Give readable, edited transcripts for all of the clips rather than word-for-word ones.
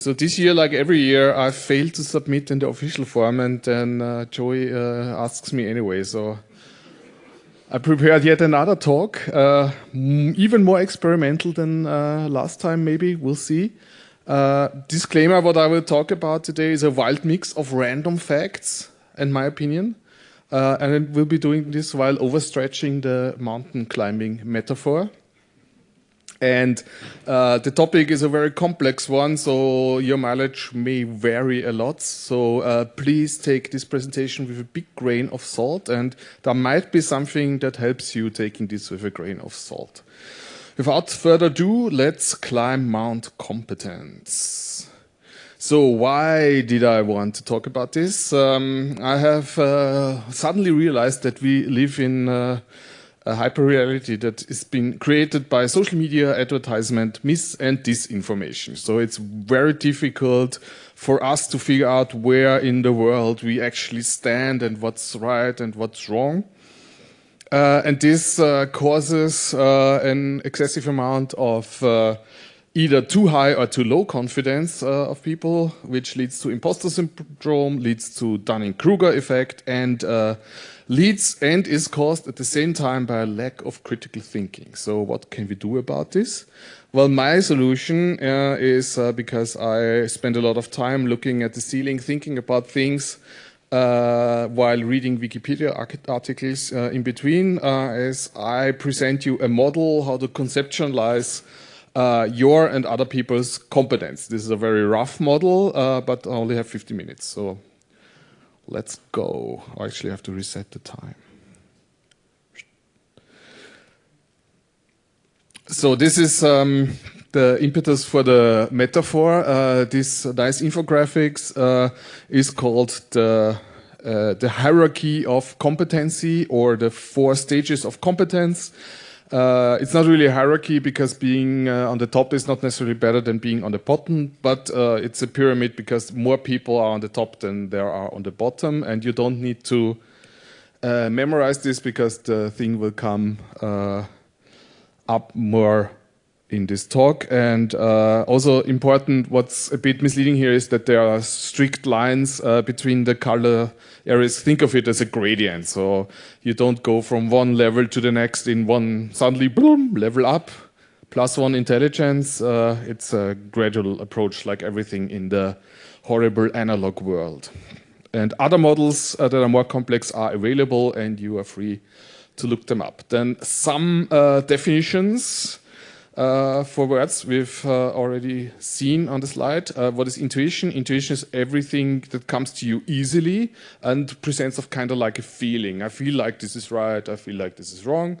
So this year, like every year, I failed to submit in the official form, and then Joey asks me anyway. So I prepared yet another talk, even more experimental than last time, maybe. We'll see. Disclaimer, what I will talk about today is a wild mix of random facts, in my opinion. And I will be doing this while overstretching the mountain climbing metaphor. And the topic is a very complex one, so your mileage may vary a lot. So please take this presentation with a big grain of salt, and there might be something that helps you taking this with a grain of salt. Without further ado, let's climb Mount Competence. So why did I want to talk about this? I have suddenly realized that we live in a hyper-reality that is being created by social media, advertisement, mis- and disinformation. So it's very difficult for us to figure out where in the world we actually stand and what's right and what's wrong. And this causes an excessive amount of either too high or too low confidence of people, which leads to imposter syndrome, leads to Dunning-Kruger effect, and leads and is caused at the same time by a lack of critical thinking. So what can we do about this? Well, my solution is because I spend a lot of time looking at the ceiling, thinking about things while reading Wikipedia articles in between, as I present you a model how to conceptualize your and other people's competence. This is a very rough model, but I only have 50 minutes. So let's go. I actually have to reset the time. So this is the impetus for the metaphor. This nice infographics is called the hierarchy of competency, or the 4 stages of competence. It's not really a hierarchy, because being on the top is not necessarily better than being on the bottom, but it's a pyramid because more people are on the top than there are on the bottom, and you don't need to memorize this because the thing will come up more in this talk. And also important, what's a bit misleading here is that there are strict lines between the color areas. Think of it as a gradient. So you don't go from one level to the next in one, suddenly, boom, level up, +1 intelligence. It's a gradual approach, like everything in the horrible analog world. And other models that are more complex are available, and you are free to look them up. Then some definitions for words we've already seen on the slide. What is intuition? Intuition is everything that comes to you easily and presents of kind of like a feeling. I feel like this is right, I feel like this is wrong.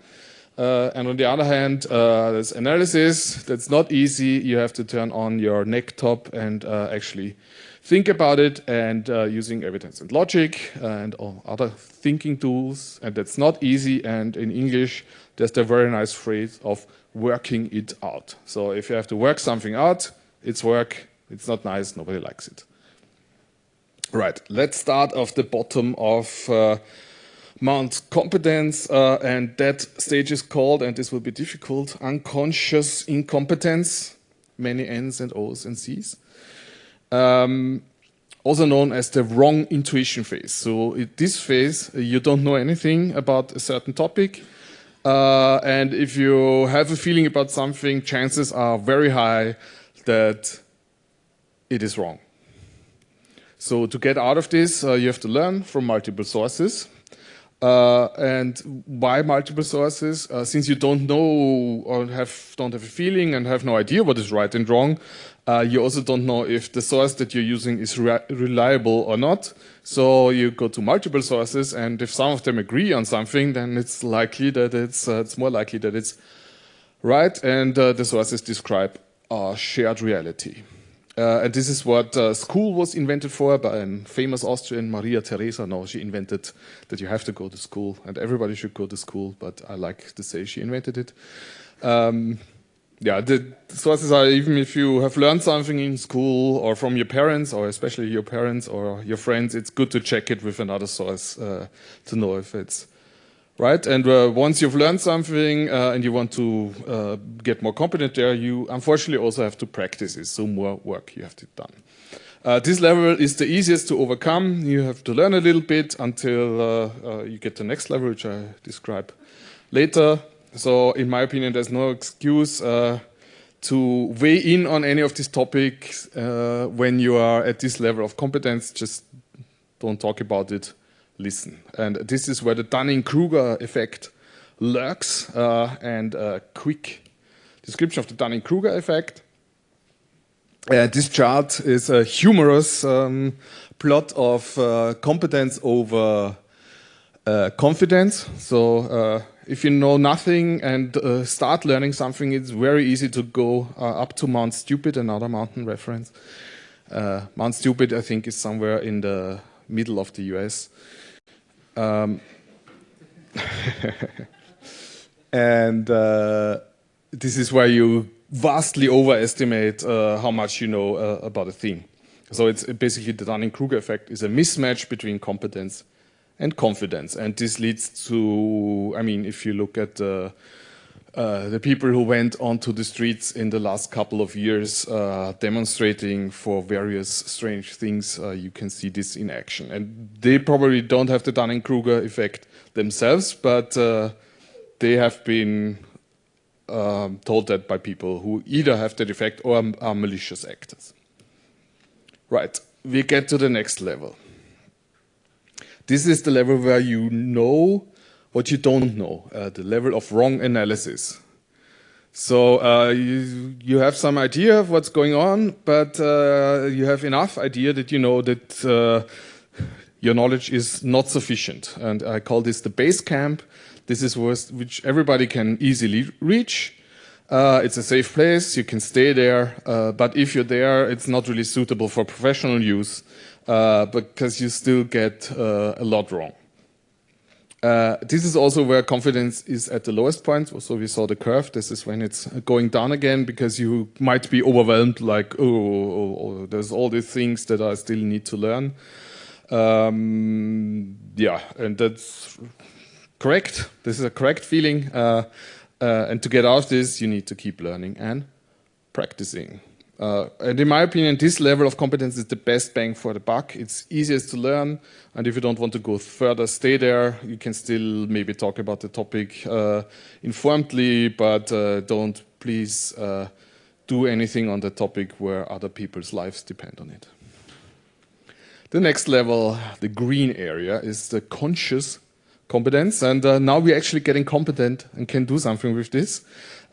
And on the other hand, there's analysis. That's not easy. You have to turn on your neck top and actually think about it, and using evidence and logic and all other thinking tools. And that's not easy. And in English, there's the very nice phrase of working it out. So if you have to work something out, it's work. It's not nice. Nobody likes it. Right. Let's start off the bottom of Mount Competence. And that stage is called, and this will be difficult, unconscious incompetence. Many N's and O's and C's. Also known as the wrong intuition phase. So in this phase, you don't know anything about a certain topic. And if you have a feeling about something, chances are very high that it is wrong. So to get out of this, you have to learn from multiple sources. And why multiple sources? Since you don't know or don't have a feeling and have no idea what is right and wrong, you also don't know if the source that you're using is reliable or not. So you go to multiple sources, and if some of them agree on something, then it's likely that it's more likely that it's right. And the sources describe a shared reality. And this is what school was invented for by a famous Austrian, Maria Theresa. No, she invented that you have to go to school, and everybody should go to school, but I like to say she invented it. Yeah, the sources are, even if you have learned something in school or from your parents, or especially your parents or your friends, it's good to check it with another source to know if it's right? And once you've learned something and you want to get more competent there, you unfortunately also have to practice it, so more work you have to done. This level is the easiest to overcome. You have to learn a little bit until you get the next level, which I describe later. So in my opinion, there's no excuse to weigh in on any of these topics when you are at this level of competence. Just don't talk about it, listen. And this is where the Dunning-Kruger effect lurks. And a quick description of the Dunning-Kruger effect. This chart is a humorous plot of competence over confidence. So if you know nothing and start learning something, it's very easy to go up to Mount Stupid, another mountain reference. Mount Stupid, I think, is somewhere in the middle of the US. And this is where you vastly overestimate how much you know about a thing. So it's basically the Dunning-Kruger effect is a mismatch between competence and confidence. And this leads to, I mean, if you look at the people who went onto the streets in the last couple of years demonstrating for various strange things, you can see this in action. And they probably don't have the Dunning-Kruger effect themselves, but they have been told that by people who either have that effect or are malicious actors. Right, we get to the next level. This is the level where you know what you don't know, the level of wrong analysis. So you have some idea of what's going on, but you have enough idea that you know that your knowledge is not sufficient. And I call this the base camp. This is which everybody can easily reach. It's a safe place, you can stay there, but if you're there, it's not really suitable for professional use because you still get a lot wrong. This is also where confidence is at the lowest point. So we saw the curve. This is when it's going down again because you might be overwhelmed, like, oh, there's all these things that I still need to learn. Yeah, and that's correct. This is a correct feeling. And to get out of this, you need to keep learning and practicing. And in my opinion, this level of competence is the best bang for the buck. It's easiest to learn. And if you don't want to go further, stay there. You can still maybe talk about the topic informedly, but don't please do anything on the topic where other people's lives depend on it. The next level, the green area, is the conscious competence, and now we're actually getting competent and can do something with this.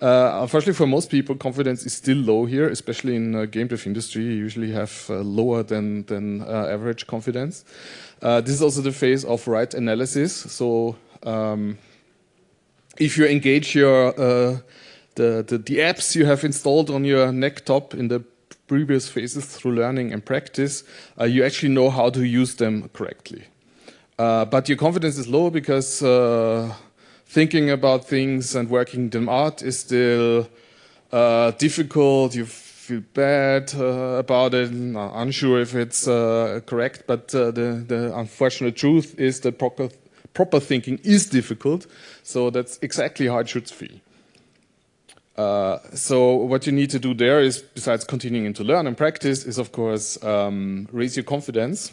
Unfortunately, for most people, confidence is still low here, especially in game dev industry. You usually have lower than average confidence. This is also the phase of right analysis. So if you engage your the apps you have installed on your neck top in the previous phases through learning and practice, you actually know how to use them correctly. But your confidence is low because thinking about things and working them out is still difficult. You feel bad about it, unsure if it's correct. But the unfortunate truth is that proper thinking is difficult. So that's exactly how it should feel. So what you need to do there is, besides continuing to learn and practice, is of course raise your confidence.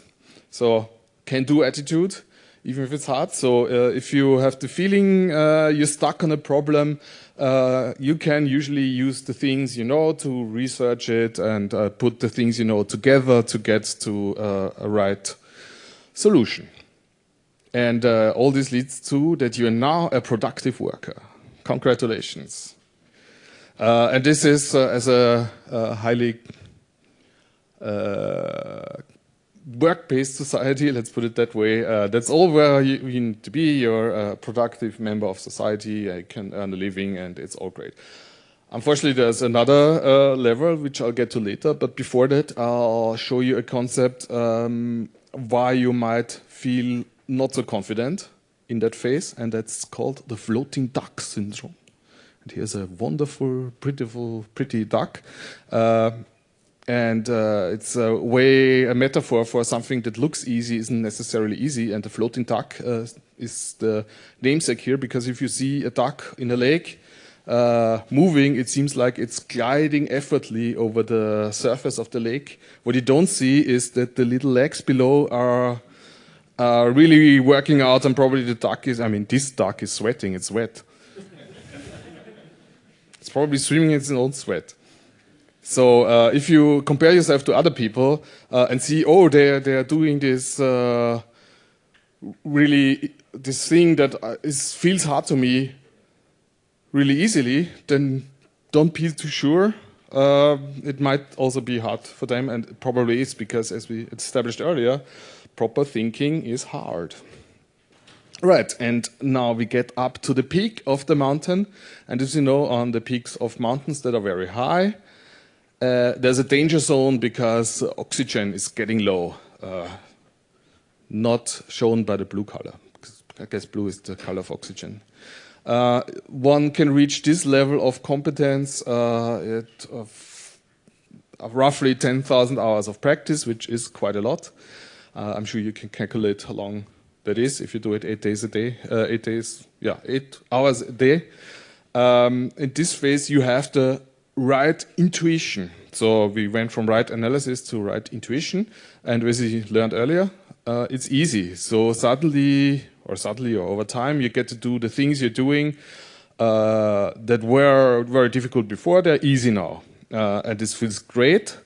So can-do attitude, even if it's hard. So if you have the feeling you're stuck on a problem, you can usually use the things you know to research it and put the things you know together to get to a right solution. And all this leads to that you are now a productive worker. Congratulations. And this is as a highly work-based society, let's put it that way. That's all where you need to be. You're a productive member of society, you can earn a living, and it's all great. Unfortunately, there's another level, which I'll get to later, but before that, I'll show you a concept why you might feel not so confident in that phase, and that's called the floating duck syndrome. And here's a wonderful, pretty duck. And it's a metaphor for something that looks easy isn't necessarily easy. And the floating duck is the namesake here, because if you see a duck in a lake moving, it seems like it's gliding effortlessly over the surface of the lake. What you don't see is that the little legs below are really working out, and probably the duck is, I mean, this duck is sweating, it's wet. It's probably swimming in its own sweat. So if you compare yourself to other people and see, oh, they're doing this this thing that feels hard to me really easily, then don't be too sure. It might also be hard for them, and it probably is, because as we established earlier, proper thinking is hard. Right, and now we get up to the peak of the mountain, and as you know, on the peaks of mountains that are very high, there's a danger zone because oxygen is getting low, not shown by the blue color. I guess blue is the color of oxygen. One can reach this level of competence of roughly 10,000 hours of practice, which is quite a lot. I'm sure you can calculate how long that is if you do it 8 days a day, 8 hours a day. In this phase, you have the right intuition. So we went from right analysis to right intuition, and as we learned earlier, it's easy. So suddenly or over time, you get to do the things you're doing that were very difficult before. They're easy now, and this feels great.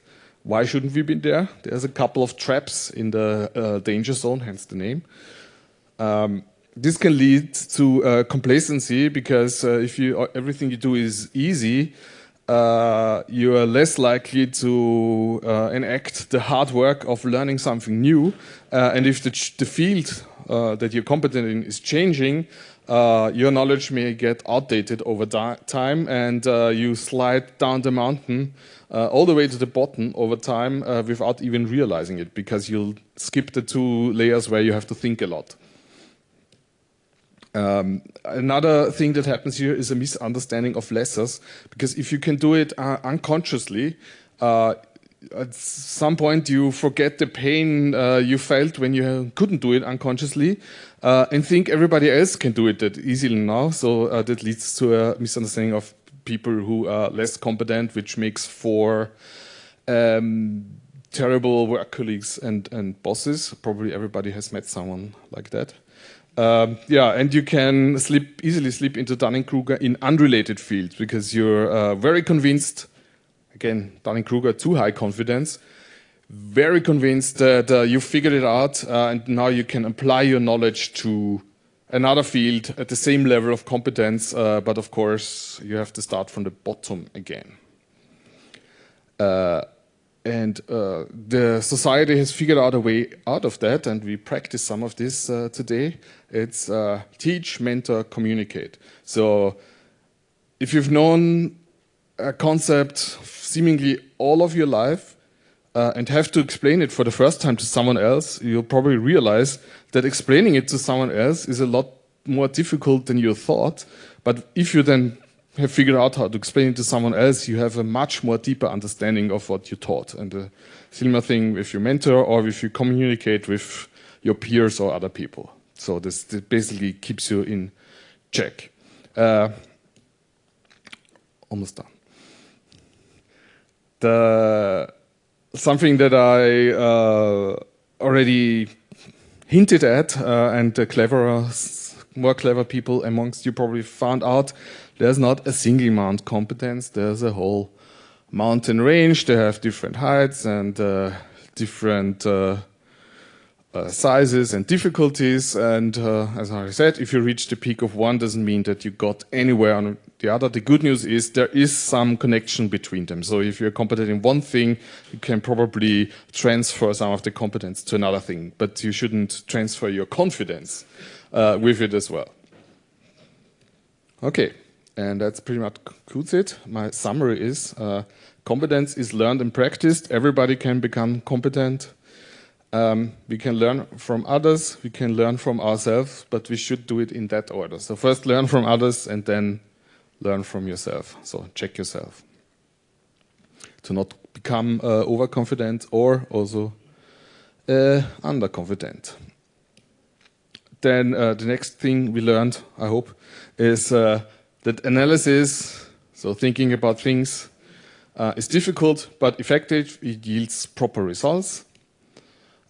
Why shouldn't we be there? There's a couple of traps in the danger zone, hence the name. This can lead to complacency, because if everything you do is easy, you are less likely to enact the hard work of learning something new. And if the field that you're competent in is changing, your knowledge may get outdated over time, and you slide down the mountain all the way to the bottom over time without even realizing it, because you'll skip the 2 layers where you have to think a lot. Another thing that happens here is a misunderstanding of lessons, because if you can do it unconsciously, at some point you forget the pain you felt when you couldn't do it unconsciously, and think everybody else can do it that easily now. So that leads to a misunderstanding of people who are less competent, which makes for terrible work colleagues and bosses. Probably everybody has met someone like that. And you can easily slip into Dunning-Kruger in unrelated fields, because you're very convinced, again, Dunning-Kruger, too high confidence, very convinced that you figured it out, and now you can apply your knowledge to another field at the same level of competence, but of course you have to start from the bottom again. The society has figured out a way out of that, and we practice some of this today. It's teach, mentor, communicate. So if you've known a concept seemingly all of your life and have to explain it for the first time to someone else, you'll probably realize that explaining it to someone else is a lot more difficult than you thought. But if you then have figured out how to explain it to someone else, you have a much more deeper understanding of what you taught. And the similar thing with your mentor, or if you communicate with your peers or other people. So this basically keeps you in check. Almost done. Something that I already hinted at, and the more clever people amongst you probably found out, there's not a single mount competence. There's a whole mountain range. They have different heights and different sizes and difficulties. And as I said, if you reach the peak of one, doesn't mean that you got anywhere on the other. The good news is there is some connection between them. So if you're competent in one thing, you can probably transfer some of the competence to another thing. But you shouldn't transfer your confidence with it as well. Okay. And that's pretty much concludes it. My summary is competence is learned and practiced. Everybody can become competent. We can learn from others. We can learn from ourselves, but we should do it in that order. So first learn from others and then learn from yourself. So check yourself to not become overconfident or also underconfident. Then the next thing we learned, I hope, is that analysis, so thinking about things, is difficult but effective. It yields proper results.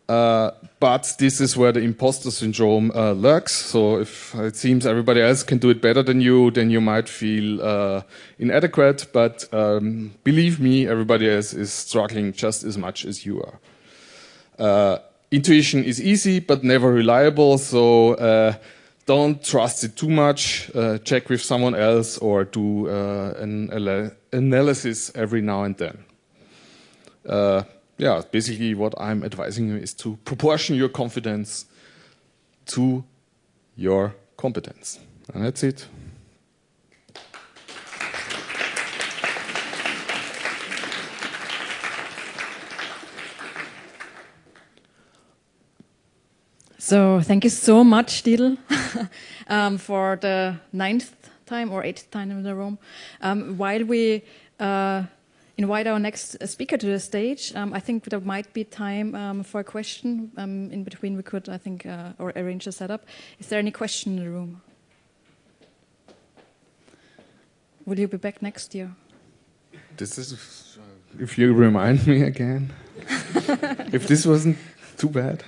But this is where the imposter syndrome lurks. So if it seems everybody else can do it better than you, then you might feel inadequate. But believe me, everybody else is struggling just as much as you are. Intuition is easy, but never reliable. So don't trust it too much. Check with someone else or do an analysis every now and then. Yeah, basically what I'm advising you is to proportion your confidence to your competence. And that's it. So thank you so much, Dietl, for the 9th time or 8th time in the room. While we invite our next speaker to the stage, I think there might be time for a question. In between we could, I think, or arrange a setup. Is there any question in the room? Will you be back next year? This is, if you remind me again, if this wasn't too bad.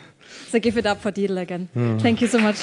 So give it up for Dietl again. Thank you so much.